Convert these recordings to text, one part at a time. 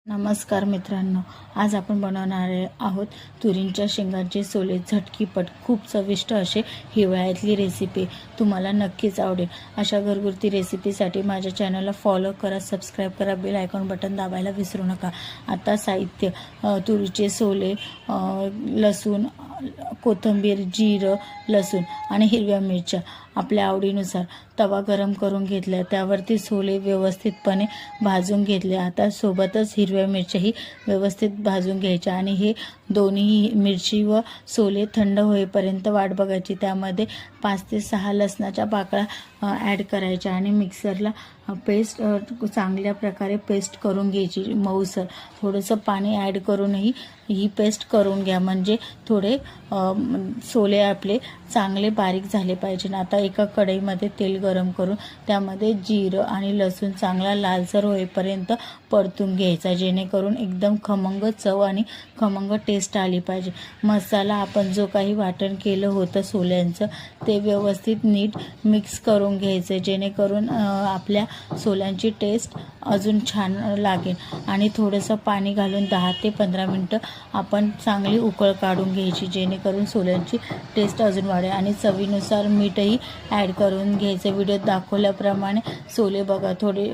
नमस्कार मित्रांनो, आज आपण बनवणार आहोत तुरींच्या शेंगांचे सोले झटकीपट खूप चविष्ट असे हिवाळ्यातली रेसिपी। तुम्हाला नक्कीच आवडेल। अशा घरगुती रेसिपीसाठी माझ्या चॅनलला फॉलो करा, सबस्क्राइब करा, बेल आयकॉन बटन दाबायला विसरू नका। आता साहित्य: तुरीचे सोले, लसूण, कोथिंबीर, जिरं, लसूण आणि हिरव्या मिरच्या आपल्या आवडीनुसार। तवा गरम करून घेतला, त्यावरती सोले व्यवस्थितपणे भाजून घेतले। आता सोबतच हिरव्या मिरच्याही व्यवस्थित भाजून घ्यायच्या आणि हे दोन्ही मिरची व सोले थंड होईपर्यंत वाट बघायची। त्यामध्ये 5 ते 6 लसणाच्या पाकळ्या ॲड करायच्या आणि मिक्सरला पेस्ट चांगल्या प्रकारे पेस्ट करून घ्यायची मऊसर। थोडंसं पाणी ॲड करूनही ही पेस्ट करून घ्या, म्हणजे थोडे सोले आपले चांगले बारीक झाले पाहिजे। आता एका कढईमध्ये तेल गरम करून त्यामध्ये जिरं आणि लसूण चांगला लालसर होईपर्यंत परतून घ्यायचा, जेणेकरून एकदम खमंग चव आणि खमंग टेस्ट आली पाहिजे। मसाला आपण जो काही वाटण केलं होतं सोल्यांचं ते व्यवस्थित नीट मिक्स करून घ्यायचं, जेणेकरून आपल्या सोल्यांची टेस्ट अजून छान लागेल। आणि थोडंसं पाणी घालून 10 ते 15 मिनिटं आपण चांगली उकळ काढून घ्यायची, जेणेकरून सोल्यांची टेस्ट अजून वाढेल। आणि चवीनुसार मीठही ॲड करून घ्यायचं। व्हिडिओत दाखवल्याप्रमाणे सोले बघा थोडे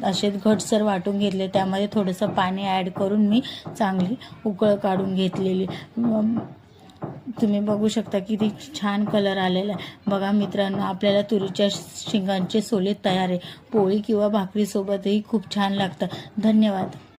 असे घटसर वाटून घेतले, त्यामध्ये थोडंसं पाणी ॲड करून मी चांगली उकळ काढून घेतलेली। तुम्ही बघू शकता किती छान कलर आलेला आहे। बघा मित्रांनो, आपल्याला तुरीच्या शेंगांचे सोले तयार आहे। पोळी किंवा भाकरी सोबतही खूप छान लागतात। धन्यवाद।